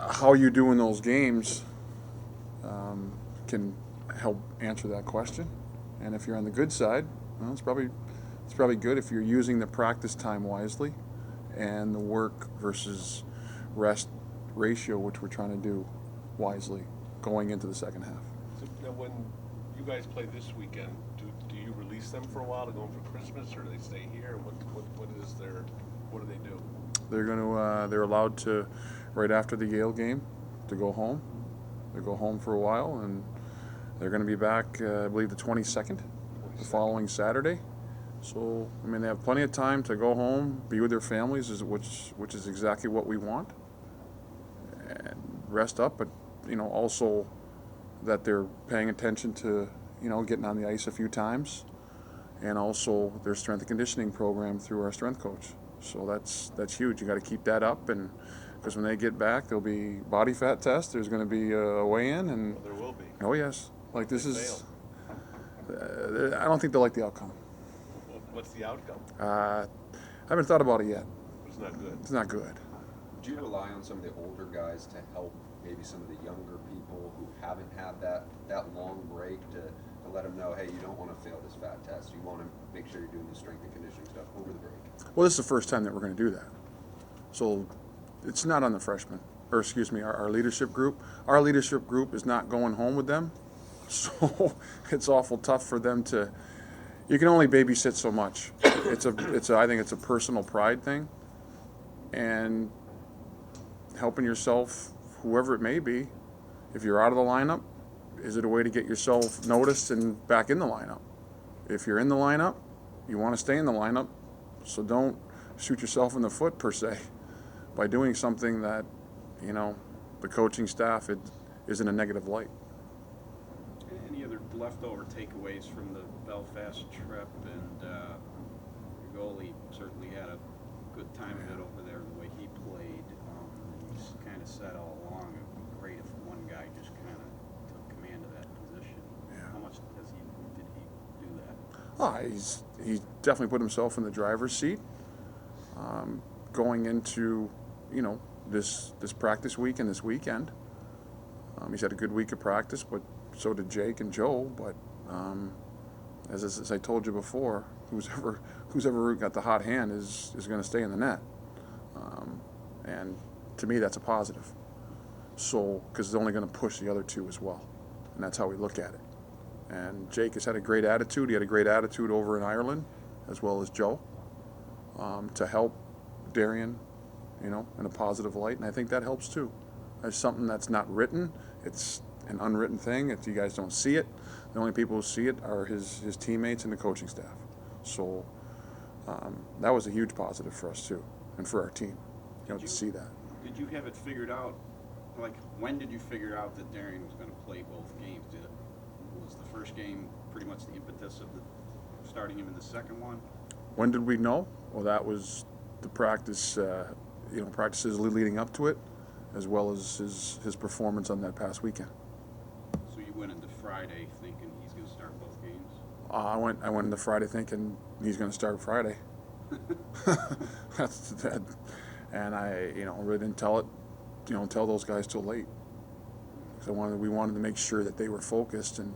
how you do in those games can help answer that question. And if you're on the good side, well, it's probably good if you're using the practice time wisely and the work versus rest ratio, which we're trying to do wisely going into the second half. So now, when you guys play this weekend, do you release them for a while to go in for Christmas, or do they stay here? What do they do? They're allowed to, right after the Yale game, to go home. They go home for a while, and they're going to be back, I believe, the 22nd, the following Saturday. So, I mean, they have plenty of time to go home, be with their families, which is exactly what we want, and rest up. But also that they're paying attention to getting on the ice a few times, and also their strength and conditioning program through our strength coach. So that's huge. You got to keep that up, and because when they get back, there'll be body fat tests. There's going to be a weigh-in, and Well, there will be. oh yes, like this They is. I don't think they like the outcome. What's the outcome? I haven't thought about it yet. It's not good. It's not good. Do you rely on some of the older guys to help maybe some of the younger people who haven't had that long break to let them know, hey, you don't want to fail this fat test. You want to make sure you're doing the strength and conditioning stuff over the break. Well, this is the first time that we're going to do that. So it's not on the freshmen, or excuse me, our leadership group. Our leadership group is not going home with them. So it's awful tough for them to. You can only babysit so much. I think it's a personal pride thing, and helping yourself, whoever it may be. If you're out of the lineup, is it a way to get yourself noticed and back in the lineup? If you're in the lineup, you want to stay in the lineup, so don't shoot yourself in the foot per se by doing something that the coaching staff is in a negative light. Any other leftover takeaways from the Belfast trip? And your goalie certainly had a good time of it over there, the way he played. He's kind of said all along it would be great if one guy just kind of took command of that position. Yeah. How much did he do that? He's definitely put himself in the driver's seat. Going into this practice week and this weekend, he's had a good week of practice, but so did Jake and Joe. But as I told you before, who's ever got the hot hand is going to stay in the net, and to me that's a positive. So because it's only going to push the other two as well, and that's how we look at it. And Jake has had a great attitude. He had a great attitude over in Ireland, as well as Joe, to help Darion, in a positive light, and I think that helps too. There's something that's not written. It's an unwritten thing. If you guys don't see it, the only people who see it are his teammates and the coaching staff. So that was a huge positive for us too, and for our team, to see that. Did you have it figured out? Like, when did you figure out that Darion was going to play both games? Was the first game pretty much the impetus of starting him in the second one? When did we know? Well, that was the practice, practices leading up to it, as well as his performance on that past weekend. So you went into Friday thinking he's going to start both games? I went into Friday thinking he's going to start Friday. That's that, and I really didn't tell those guys till late. So we wanted to make sure that they were focused, and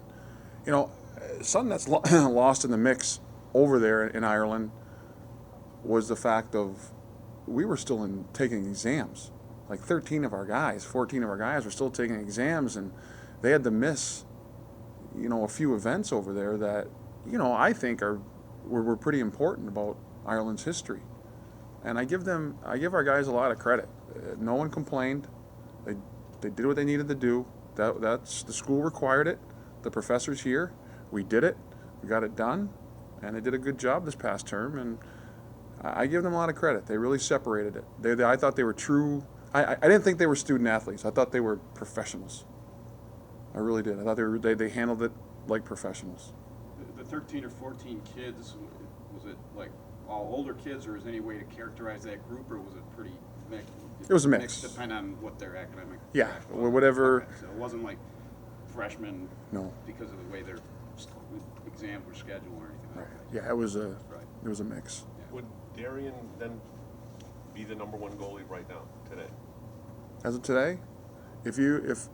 something that's lost in the mix over there in Ireland was the fact of we were still taking exams. Like 14 of our guys were still taking exams, and they had to miss, a few events over there that, I think were pretty important about Ireland's history. And I give our guys a lot of credit. No one complained. They did what they needed to do. That's the school required it. The professors here, we did it. We got it done, and they did a good job this past term. And I give them a lot of credit. They really separated it. I thought they were true. I didn't think they were student athletes. I thought they were professionals. I really did. I thought they handled it like professionals. The 13 or 14 kids, was it like all older kids, or is there any way to characterize that group, or was it pretty mixed? It was a mix. Depending on what their academic. Yeah, whatever. Okay, so it wasn't like freshmen. No. Because of the way their exams were scheduled or anything like that. Yeah, it was a Right. It was a mix. Yeah. Would Darion then be the number one goalie right now, today? As of today, if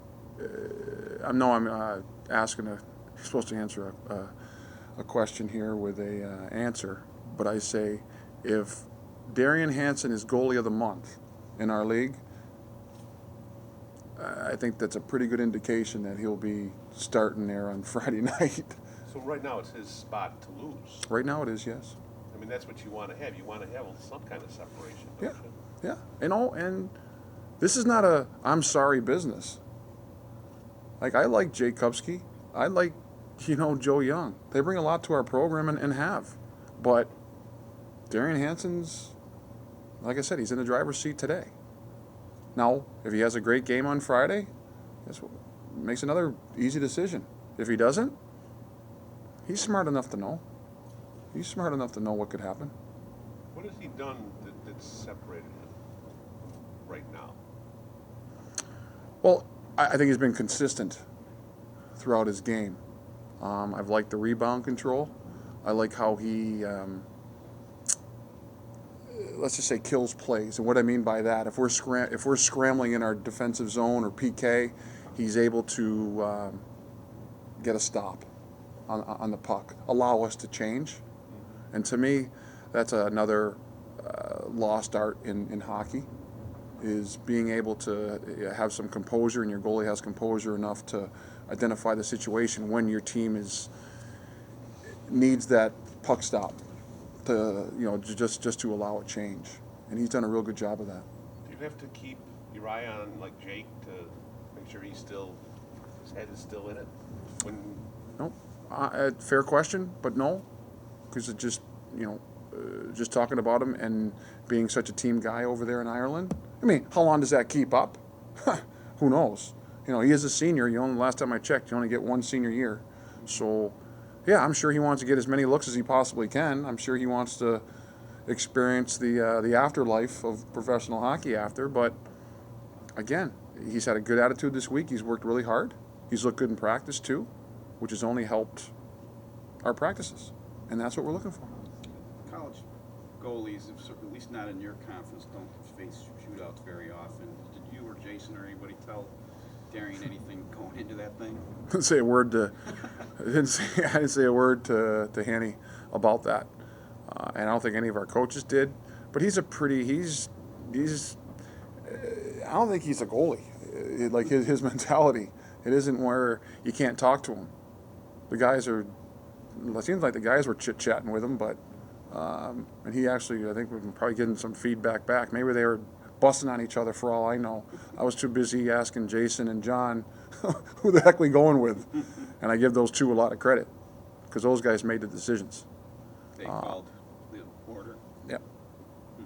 I know I'm asking you're supposed to answer a question here with a answer, but I say if Darion Hanson is goalie of the month in our league, I think that's a pretty good indication that he'll be starting there on Friday night. So right now, it's his spot to lose. Right now it is, yes. I mean, that's what you want to have. You want to have some kind of separation, Yeah, don't you? yeah. And this is not a I'm sorry business. Like, I like Jay Kupski. I like, Joe Young. They bring a lot to our program and have. But Darion Hanson's, like I said, he's in the driver's seat today. Now, if he has a great game on Friday, that's what makes another easy decision. If he doesn't, he's smart enough to know. He's smart enough to know what could happen. What has he done that's separated him right now? Well, I think he's been consistent throughout his game. I've liked the rebound control. I like how he, let's just say, kills plays. And what I mean by that, if we're scrambling in our defensive zone or PK, he's able to get a stop on the puck, allow us to change. And to me, that's another lost art in hockey, is being able to have some composure, and your goalie has composure enough to identify the situation when your team needs that puck stop to just to allow a change. And he's done a real good job of that. Do you have to keep your eye on like Jake to make sure his head is still in it? No, fair question, but no, because it just just talking about him and being such a team guy over there in Ireland. I mean, how long does that keep up? Who knows? He is a senior. Last time I checked, you only get one senior year. So, yeah, I'm sure he wants to get as many looks as he possibly can. I'm sure he wants to experience the afterlife of professional hockey after. But, again, he's had a good attitude this week. He's worked really hard. He's looked good in practice, too, which has only helped our practices. And that's what we're looking for. College goalies, at least not in your conference, don't face shootouts very often. Did you or Jason or anybody tell Darion anything going into that thing? I didn't say a word to I didn't say a word to Hanny about that, and I don't think any of our coaches did. But he's I don't think he's a goalie. Like his mentality, it isn't where you can't talk to him. The guys are. It seems like the guys were chit-chatting with him, but and he actually, I think, we're probably getting some feedback back. Maybe they were busting on each other for all I know. I was too busy asking Jason and John who the heck we going with, and I give those two a lot of credit because those guys made the decisions. They called the order. Yeah,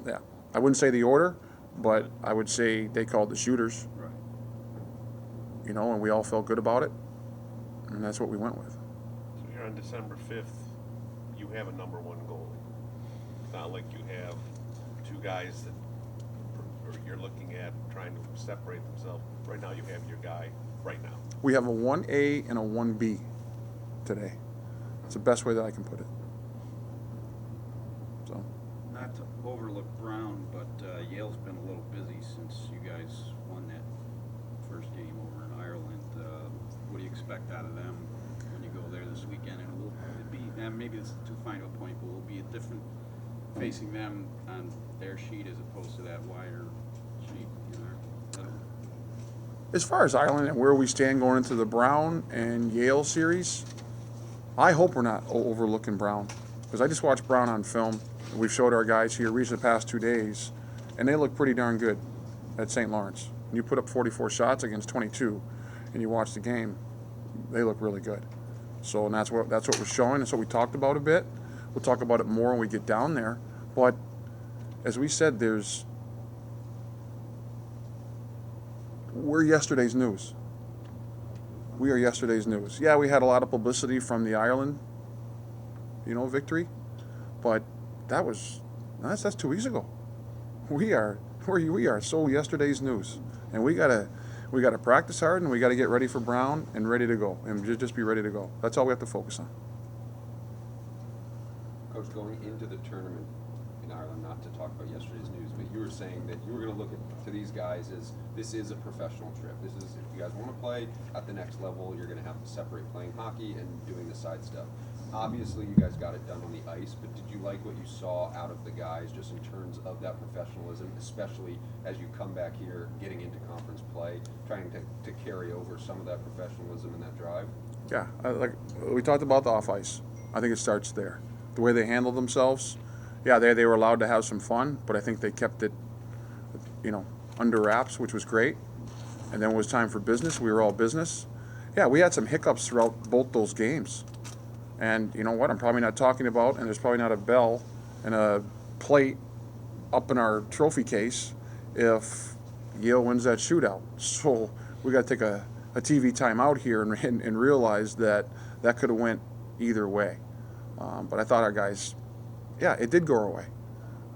yeah. I wouldn't say the order, but I would say they called the shooters. Right. And we all felt good about it, and that's what we went with. So here on December 5th, you have a number one goalie. It's not like you have two guys that you're looking at trying to separate themselves. Right now, you have your guy right now. We have a 1A and a 1B today. That's the best way that I can put it. So. Not to overlook Brown, but Yale's been a little busy since you guys won that first game over in Ireland. What do you expect out of them when you go there this weekend? And it'll be, maybe it's too fine a point, but will be a different facing them on their sheet as opposed to that wider sheet. As far as Ireland and where we stand going into the Brown and Yale series, I hope we're not overlooking Brown, because I just watched Brown on film. We've showed our guys here recently the past 2 days, and they look pretty darn good at St. Lawrence. When you put up 44 shots against 22, and you watch the game, they look really good. So, and that's what we're showing. That's what we talked about a bit. We'll talk about it more when we get down there. But as we said, we're yesterday's news. We are yesterday's news. Yeah, we had a lot of publicity from the Ireland, victory, but that's 2 weeks ago. We are so yesterday's news, and we gotta practice hard, and we gotta get ready for Brown and ready to go, and just be ready to go. That's all we have to focus on. Coach, going into the tournament in Ireland, not to talk about yesterday's news, but you were saying that you were going to look to these guys as this is a professional trip. This is, if you guys want to play at the next level, you're going to have to separate playing hockey and doing the side stuff. Obviously, you guys got it done on the ice, but did you like what you saw out of the guys just in terms of that professionalism, especially as you come back here, getting into conference play, trying to carry over some of that professionalism and that drive? Yeah, like we talked about the off ice. I think it starts there. The way they handled themselves. Yeah, they were allowed to have some fun, but I think they kept it, under wraps, which was great. And then when it was time for business, we were all business. Yeah, we had some hiccups throughout both those games. And you know what? I'm probably not talking about, and there's probably not a bell and a plate up in our trophy case if Yale wins that shootout. So we got to take a TV timeout here and realize that could have went either way. But I thought our guys, yeah, it did go our way.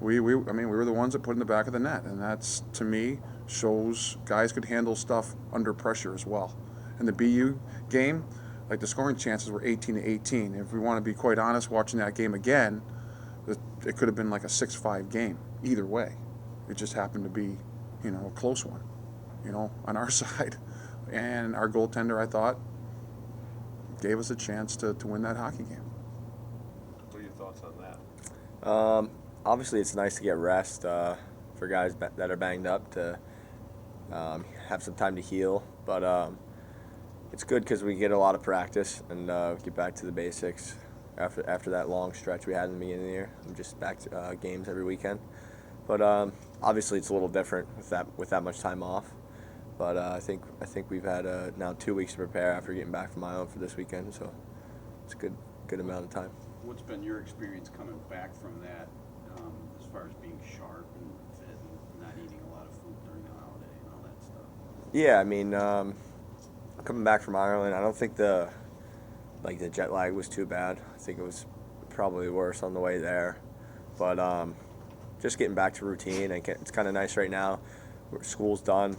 We were the ones that put in the back of the net, and that's, to me, shows guys could handle stuff under pressure as well. In the BU game, like the scoring chances were 18-18. If we want to be quite honest, watching that game again, it could have been like a 6-5 game either way. It just happened to be, a close one, on our side. And our goaltender, I thought, gave us a chance to win that hockey game. What are your thoughts on that? Obviously, it's nice to get rest for guys that are banged up to have some time to heal. But it's good because we get a lot of practice and get back to the basics after that long stretch we had in the beginning of the year. I'm just back to games every weekend. But obviously, it's a little different with that much time off. But I think we've had now 2 weeks to prepare after getting back from Ireland for this weekend. So it's a good amount of time. What's been your experience coming back from that, as far as being sharp and fit and not eating a lot of food during the holiday and all that stuff? Yeah, I mean, coming back from Ireland, I don't think the jet lag was too bad. I think it was probably worse on the way there. But just getting back to routine, and it's kind of nice right now. School's done.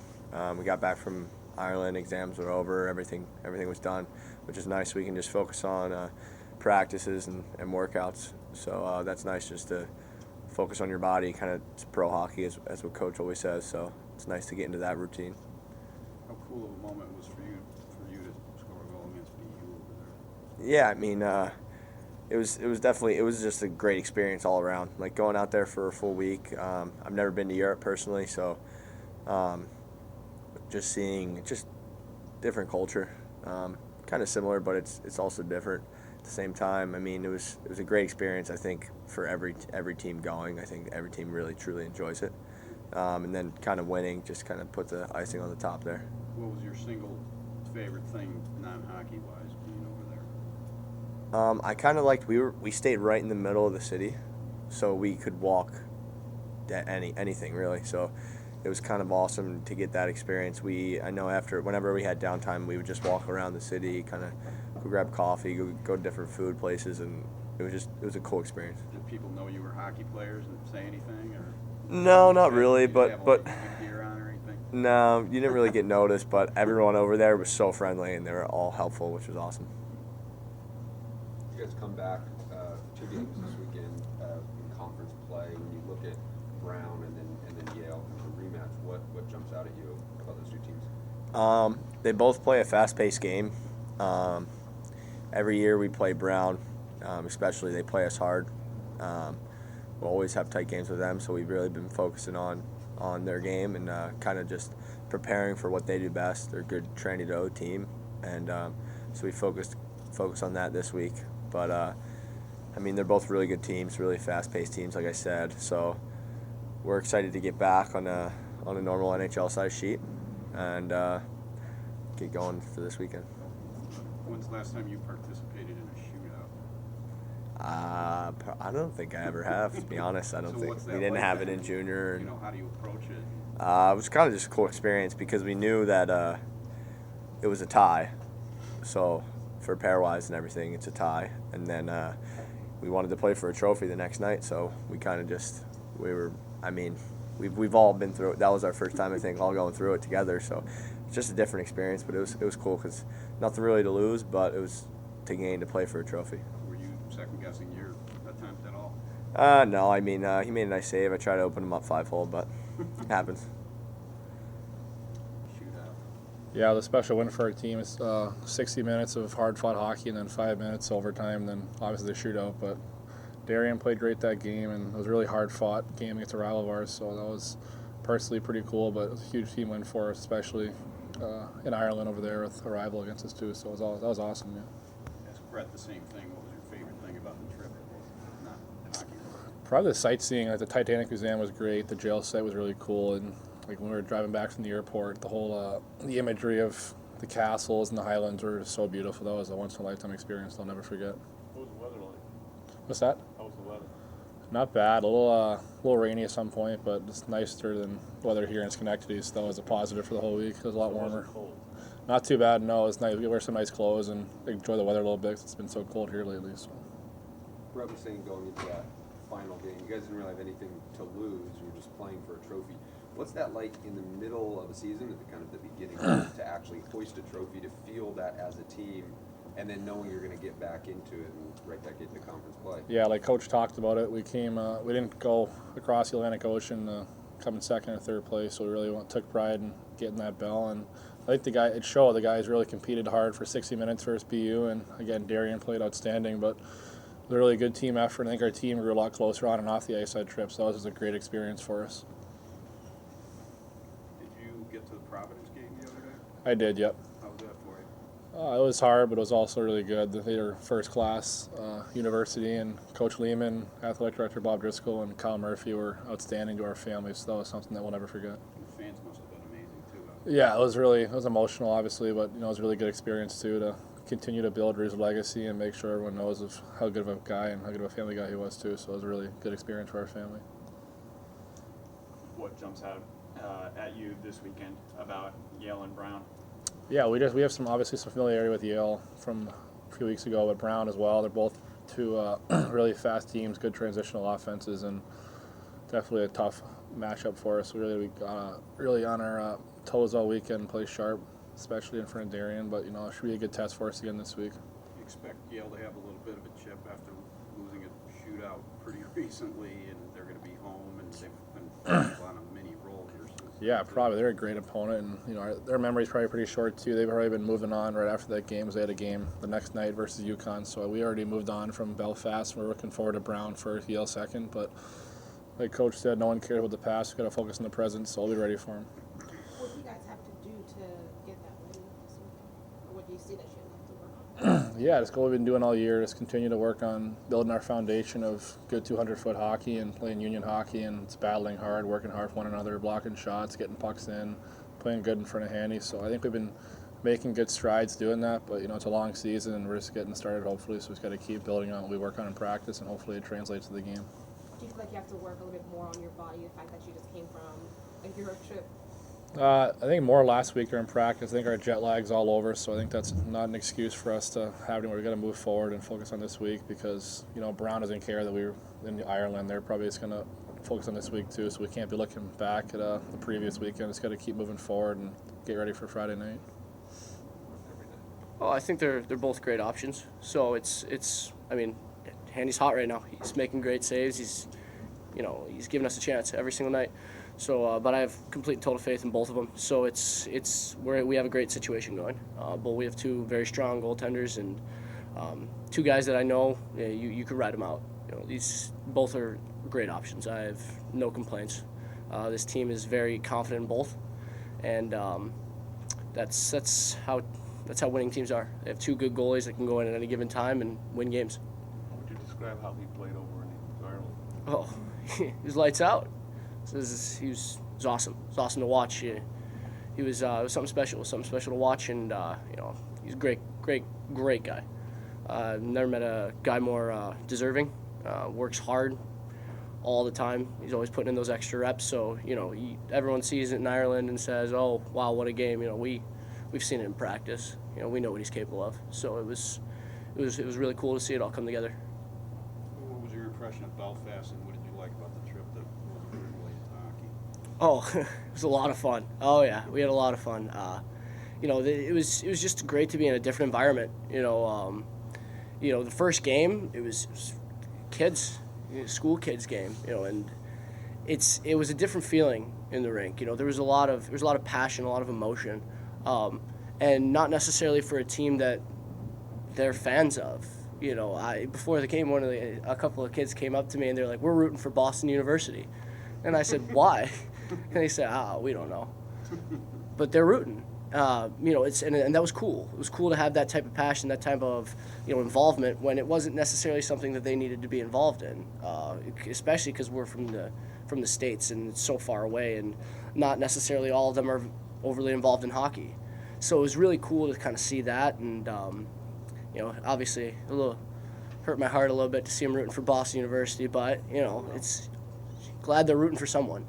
We got back from Ireland, exams were over, everything was done, which is nice. We can just focus on practices and workouts. So that's nice, just to focus on your body, kind of pro hockey, as what Coach always says. So it's nice to get into that routine. How cool of a moment it was for you to score a goal against BU over there? Yeah, I mean, it was just a great experience all around. Like going out there for a full week. I've never been to Europe personally, so just seeing different culture, kind of similar, but it's also different at the same time. I mean, it was a great experience. I think for every team going, I think every team really truly enjoys it, and then kind of winning just kind of put the icing on the top there. What was your single favorite thing non-hockey wise being over there? I kind of liked we stayed right in the middle of the city, so we could walk to anything really. So it was kind of awesome to get that experience. I know whenever we had downtime, we would just walk around the city, kind of go grab coffee, go to different food places, and it was a cool experience. Did people know you were hockey players and say anything, or? No, not really, Did you have, but like, gear on or anything? no, you didn't really get noticed. But everyone over there was so friendly, and they were all helpful, which was awesome. You guys come back 2 games this weekend in conference play. When you look at Brown and then Yale in the rematch, what jumps out at you about those two teams? They both play a fast-paced game. Every year we play Brown, especially they play us hard. We'll always have tight games with them, so we've really been focusing on their game and kind of just preparing for what they do best. They're a good train-to-go team, and so we focus on that this week. But I mean, they're both really good teams, really fast-paced teams, like I said. So we're excited to get back on a normal NHL size sheet and get going for this weekend. When's the last time you participated in a shootout? I don't think I ever have, to be honest. I don't So think what's we that didn't like have it then? in junior. You know, how do you approach it? It was kind of just a cool experience because we knew that it was a tie. So for pairwise and everything, it's a tie. And then we wanted to play for a trophy the next night, so we kind of we've all been through it. That was our first time, I think, all going through it together. So it's just a different experience, but it was cool because nothing really to lose, but it was to gain to play for a trophy. Were you second guessing your attempt at all? No, I mean, he made a nice save. I tried to open him up 5-hole, but it happens. Shootout. Yeah, the special win for our team is 60 minutes of hard-fought hockey and then 5 minutes overtime, then obviously the shootout. But Darion played great that game, and it was a really hard-fought game against a rival of ours, so that was personally pretty cool, but it was a huge team win for us, especially in Ireland over there with a rival against us too, so that was awesome, yeah. Ask Brett the same thing. What was your favorite thing about the trip? Not hockey. Probably the sightseeing, like the Titanic Museum was great, the jail site was really cool, and like when we were driving back from the airport, the whole the imagery of the castles and the Highlands were so beautiful. That was a once-in-a-lifetime experience I'll never forget. What was the weather like? What's that? How was the weather? Not bad. A little rainy at some point, but it's nicer than weather here in Schenectady, so that was a positive for the whole week. It was a lot So it warmer. wasn't cold. Not too bad, no. It's nice. We wear some nice clothes and enjoy the weather a little bit 'cause it's been so cold here lately. So. Brett was saying going into that final game, you guys didn't really have anything to lose. You were just playing for a trophy. What's that like in the middle of a season, at the kind of the beginning, to actually hoist a trophy, to feel that as a team, and then knowing you're going to get back into it and right back into conference play? Yeah, like Coach talked about it. We didn't go across the Atlantic Ocean coming second or third place, so we really took pride in getting that bell. And I think the guys really competed hard for 60 minutes versus BU, and again, Darion played outstanding, but it was a really good team effort. I think our team grew a lot closer on and off the ice side trip, so that was just a great experience for us. Did you get to the Providence game the other day? I did, yep. How was that for you? It was hard, but it was also really good. They were first-class university, and Coach Lehman, Athletic Director Bob Driscoll, and Kyle Murphy were outstanding to our family, so that was something that we'll never forget. The fans must have been amazing too. Yeah, it was emotional, obviously, but it was a really good experience too to continue to build Drew's legacy and make sure everyone knows of how good of a guy and how good of a family guy he was too. So it was a really good experience for our family. What jumps out at you this weekend about Yale and Brown? Yeah, we have some familiarity with Yale from a few weeks ago, but Brown as well. They're both two really fast teams, good transitional offenses, and definitely a tough matchup for us. We really on our toes all weekend, play sharp, especially in front of Darion. But it should be a good test for us again this week. You expect Yale to have a little bit of a chip after losing a shootout pretty recently, and they're going to be home, and they've been on a mini roll here. Yeah, probably. They're a great opponent, and their memory's probably pretty short too. They've already been moving on right after that game. They had a game the next night versus UConn, so we already moved on from Belfast. We're looking forward to Brown first, Yale second. But like Coach said, no one cares about the past. We've got to focus on the present, so I'll be ready for them. What do you guys have to do to get that ready this weekend? Or what do you see that you have to work on? Yeah, it's what we've been doing all year. Is continue to work on building our foundation of good 200-foot hockey and playing union hockey, and it's battling hard, working hard for one another, blocking shots, getting pucks in, playing good in front of Handy. So I think we've been making good strides doing that, but it's a long season and we're just getting started hopefully, so we've got to keep building on what we work on in practice and hopefully it translates to the game. Do you feel like you have to work a little bit more on your body, the fact that you just came from a Europe trip? I think more last week during practice. I think our jet lag's all over, so I think that's not an excuse for us to have anywhere. We've got to move forward and focus on this week because, Brown doesn't care that we were in Ireland. They're probably just going to focus on this week too, so we can't be looking back at the previous weekend. It's got to keep moving forward and get ready for Friday night. Oh, I think they're both great options. So Handy's hot right now. He's making great saves. He's giving us a chance every single night. So, but I have complete and total faith in both of them. So we have a great situation going. But we have two very strong goaltenders and two guys that I know you could ride them out. These both are great options. I have no complaints. This team is very confident in both, and that's how winning teams are. They have two good goalies that can go in at any given time and win games. How would you describe how he played over in Ireland? Oh, he was lights out. He was awesome. It was awesome to watch. It was something special. It was something special to watch, and he's a great guy. Never met a guy more deserving. Works hard all the time. He's always putting in those extra reps. So everyone sees it in Ireland and says, "Oh, wow, what a game!" We've seen it in practice. We know what he's capable of. So it was really cool to see it all come together. What was your impression of Belfast, and what did you like about the trip that wasn't related to hockey? Oh, it was a lot of fun. Oh yeah, we had a lot of fun. It was just great to be in a different environment. The first game it was kids. school kids game, and it was a different feeling in the rink. There was a lot of passion, a lot of emotion, and not necessarily for a team that they're fans of. Before the game, a couple of kids came up to me and they're like, "We're rooting for Boston University," and I said, "Why?" And they said, "We don't know," but they're rooting. And that was cool. It was cool to have that type of passion, that type of involvement when it wasn't necessarily something that they needed to be involved in, especially because we're from the States and it's so far away, and not necessarily all of them are overly involved in hockey. So it was really cool to kind of see that, and obviously a little hurt my heart a little bit to see them rooting for Boston University, but it's glad they're rooting for someone.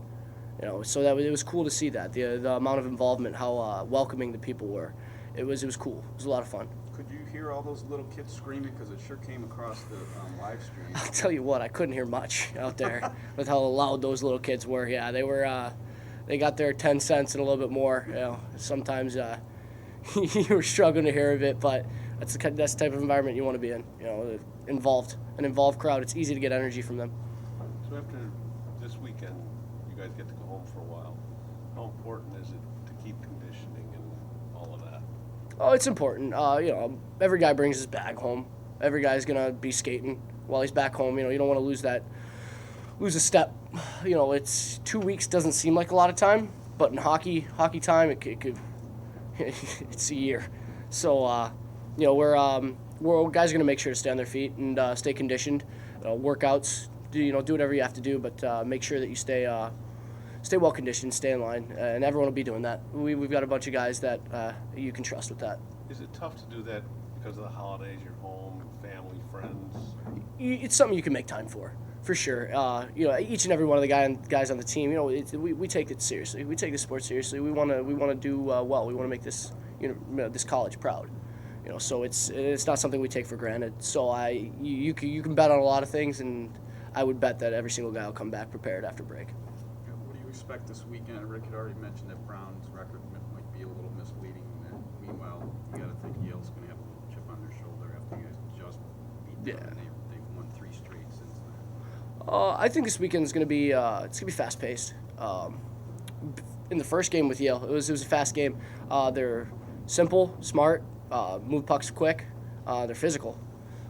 So it was cool to see that the amount of involvement, how welcoming the people were. It was cool. It was a lot of fun. Could you hear all those little kids screaming? Because it sure came across the live stream. I'll tell you what, I couldn't hear much out there with how loud those little kids were. Yeah, they were. They got their 10 cents and a little bit more. Sometimes you were struggling to hear a bit, but that's the type of environment you want to be in. An involved crowd. It's easy to get energy from them. So after this weekend, you guys get to go home for a while. How important is it to keep conditioning and all of that? Oh, it's important. Every guy brings his bag home. Every guy's gonna be skating while he's back home. You don't want to lose a step. It's 2 weeks doesn't seem like a lot of time, but in hockey time, it could it's a year. So we're guys are gonna make sure to stay on their feet and stay conditioned. Workouts, do whatever you have to do, but make sure that you stay well conditioned, stay in line, and everyone will be doing that. We've got a bunch of guys that you can trust with that. Is it tough to do that because of the holidays? You're home, family, friends. It's something you can make time for sure. Each and every one of the guys on the team, we take it seriously. We take the sport seriously. We want to do well. We want to make this this college proud. So it's not something we take for granted. So you can bet on a lot of things, and I would bet that every single guy will come back prepared after break. What do you expect this weekend? Rick had already mentioned that Brown's record might be a little misleading. Meanwhile, you got to think Yale's going to have a little chip on their shoulder after you guys just beat them. Yeah. They've won 3 straight since then. I think this weekend is going to be fast paced. In the first game with Yale, it was a fast game. They're simple, smart, move pucks quick. They're physical.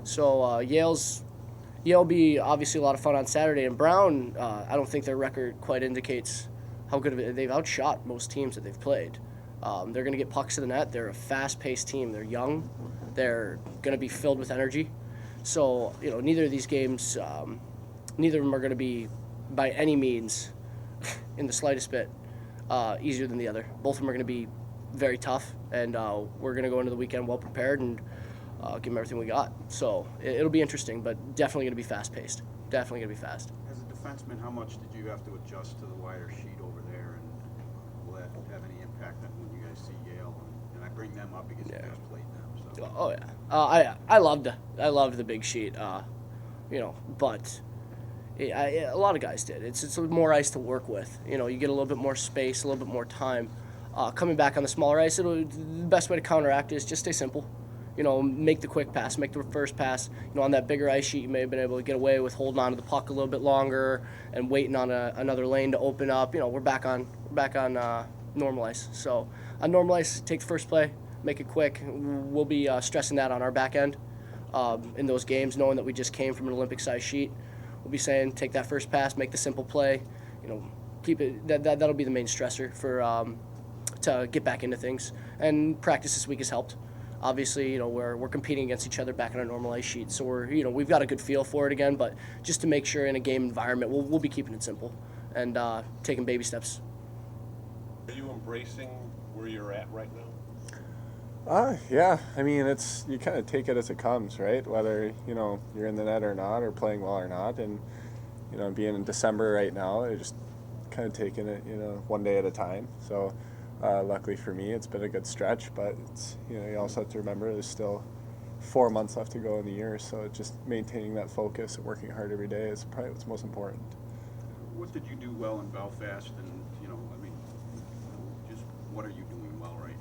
So Yale be obviously a lot of fun on Saturday. And Brown, I don't think their record quite indicates how good of it. They've outshot most teams that they've played. They're going to get pucks to the net. They're a fast-paced team. They're young. They're going to be filled with energy. So neither of these games, neither of them are going to be by any means, in the slightest bit, easier than the other. Both of them are going to be very tough, and we're going to go into the weekend well prepared and give them everything we got. So it'll be interesting, but definitely going to be fast-paced. Definitely going to be fast. As a defenseman, how much did you have to adjust to the wider sheet over there, and will that have any impact on when you guys see Yale? And I bring them up because you guys played them. So. Oh yeah, I loved the big sheet, but a lot of guys did. It's more ice to work with. You get a little bit more space, a little bit more time. Coming back on the smaller ice, the best way to counteract is just stay simple. Make the quick pass, make the first pass. On that bigger ice sheet, you may have been able to get away with holding on to the puck a little bit longer and waiting on another lane to open up. We're back on normal ice. So on normal ice, take the first play, make it quick. We'll be stressing that on our back end in those games, knowing that we just came from an Olympic-sized sheet. We'll be saying take that first pass, make the simple play. Keep it. That'll be the main stressor for to get back into things. And practice this week has helped. Obviously, we're competing against each other back on a normal ice sheet, so we've got a good feel for it again. But just to make sure in a game environment, we'll be keeping it simple and taking baby steps. Are you embracing where you're at right now? Yeah. I mean, you kind of take it as it comes, right? Whether you're in the net or not, or playing well or not, and being in December right now, I just kind of taking it one day at a time. So. Luckily for me, it's been a good stretch, but it's you also have to remember there's still 4 months left to go in the year, so just maintaining that focus and working hard every day is probably what's most important. What did you do well in Belfast, and just what are you doing well right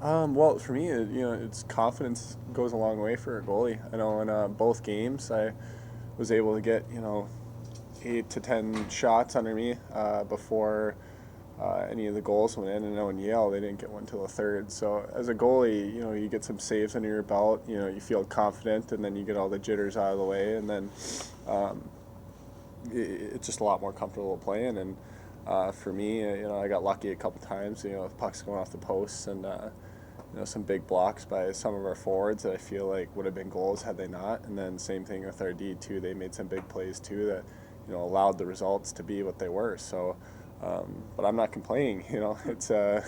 now? Well, for me, it's confidence goes a long way for a goalie. I know in both games I was able to get 8 to 10 shots under me before any of the goals went in. And I know in Yale they didn't get one till the third. So as a goalie, you get some saves under your belt. You feel confident, and then you get all the jitters out of the way, and then it's just a lot more comfortable playing. And for me, I got lucky a couple times. With pucks going off the posts and some big blocks by some of our forwards that I feel like would have been goals had they not. And then same thing with our D too. They made some big plays too that allowed the results to be what they were. So. But I'm not complaining. It's a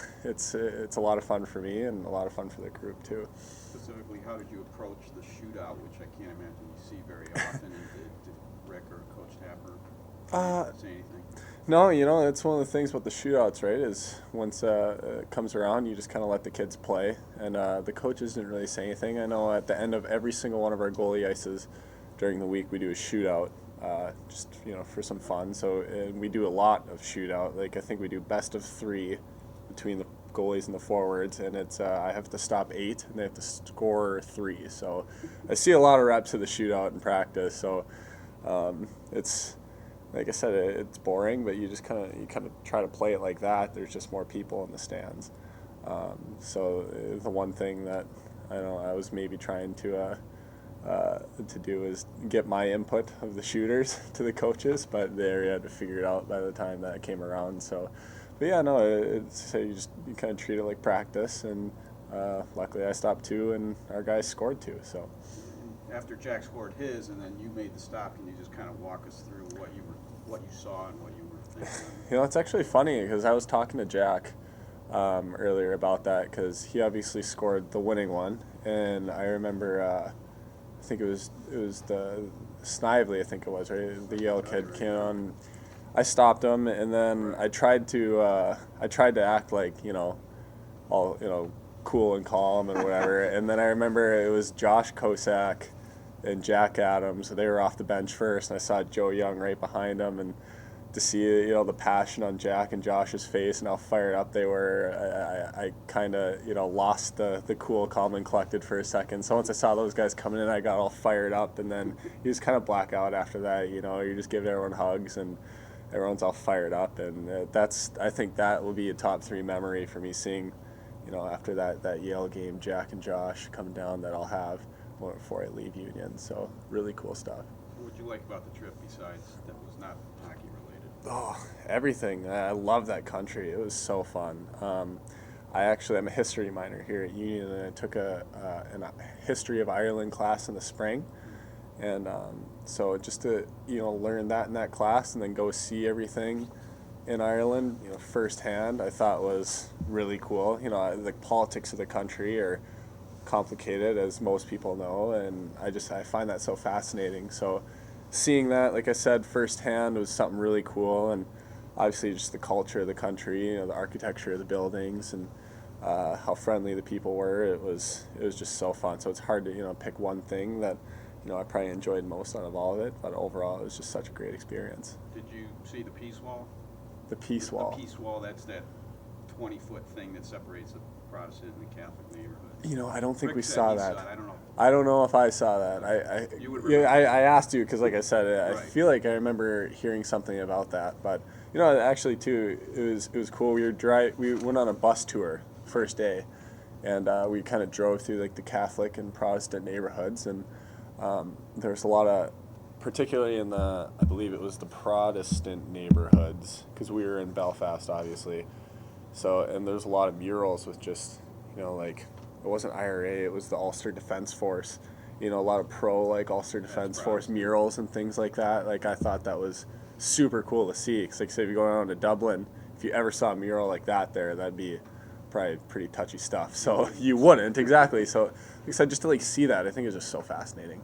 lot of fun for me and a lot of fun for the group too. Specifically, how did you approach the shootout, which I can't imagine you see very often? Did Rick or Coach Tapper say anything? No, it's one of the things about the shootouts, right? Is once it comes around, you just kind of let the kids play, and the coaches didn't really say anything. I know at the end of every single one of our goalie ices during the week, we do a shootout. Just for some fun. So and we do a lot of shootout. Like I think we do best of 3 between the goalies and the forwards, and it's I have to stop 8 and they have to score 3. So I see a lot of reps of the shootout in practice. So it's like I said, it's boring, but you kind of try to play it like that. There's just more people in the stands. So the one thing that I was maybe trying to do is get my input of the shooters to the coaches, but they already had to figure it out by the time that came around. So, but yeah, no, you kind of treat it like practice, and luckily I stopped 2 and our guys scored 2. So after Jack scored his, and then you made the stop, can you just kind of walk us through what you saw and what you were thinking? It's actually funny because I was talking to Jack earlier about that because he obviously scored the winning one, and I remember. I think it was the Snively, I think it was, right? The Yale kid came on. I stopped him, and then I tried to act like all cool and calm and whatever. And then I remember it was Josh Kosak and Jack Adams. They were off the bench first, and I saw Joe Young right behind them, and to see the passion on Jack and Josh's face and how fired up they were, I kind of lost the cool, calm, and collected for a second. So once I saw those guys coming in, I got all fired up, and then you just kind of black out after that. You're just giving everyone hugs, and everyone's all fired up, and I think that will be a top 3 memory for me seeing, after that Yale game, Jack and Josh come down that I'll have before I leave Union. So really cool stuff. What would you like about the trip besides that was not hockey related? Oh, everything. I love that country. It was so fun. I'm a history minor here at Union, and I took a history of Ireland class in the spring. And so just to, learn that in that class and then go see everything in Ireland, firsthand, I thought was really cool. The politics of the country are complicated, as most people know, and I find that so fascinating. So seeing that, like I said, firsthand was something really cool, and obviously just the culture of the country, the architecture of the buildings, and how friendly the people were. It was just so fun. So it's hard to pick one thing that I probably enjoyed most out of all of it, but overall it was just such a great experience. Did you see the Peace Wall? The Peace Wall. The Peace Wall. That's that 20-foot thing that separates the Protestant and the Catholic neighborhood. I don't think Rick we said saw he that. saw it. I don't know. I don't know if I saw that. I asked you because, like I said, I Right. feel like I remember hearing something about that. But actually, too, it was cool. We went on a bus tour first day, and we kind of drove through like the Catholic and Protestant neighborhoods, and there was a lot of, particularly in I believe it was the Protestant neighborhoods, because we were in Belfast, obviously. So, and there's a lot of murals with just, like, it wasn't IRA, it was the Ulster Defense Force. A lot of Ulster Defense Force murals and things like that. Like, I thought that was super cool to see. Because, like, say, if you go down to Dublin, if you ever saw a mural like that there, that'd be probably pretty touchy stuff. So you wouldn't, exactly. So, like I said, just to, like, see that, I think is just so fascinating.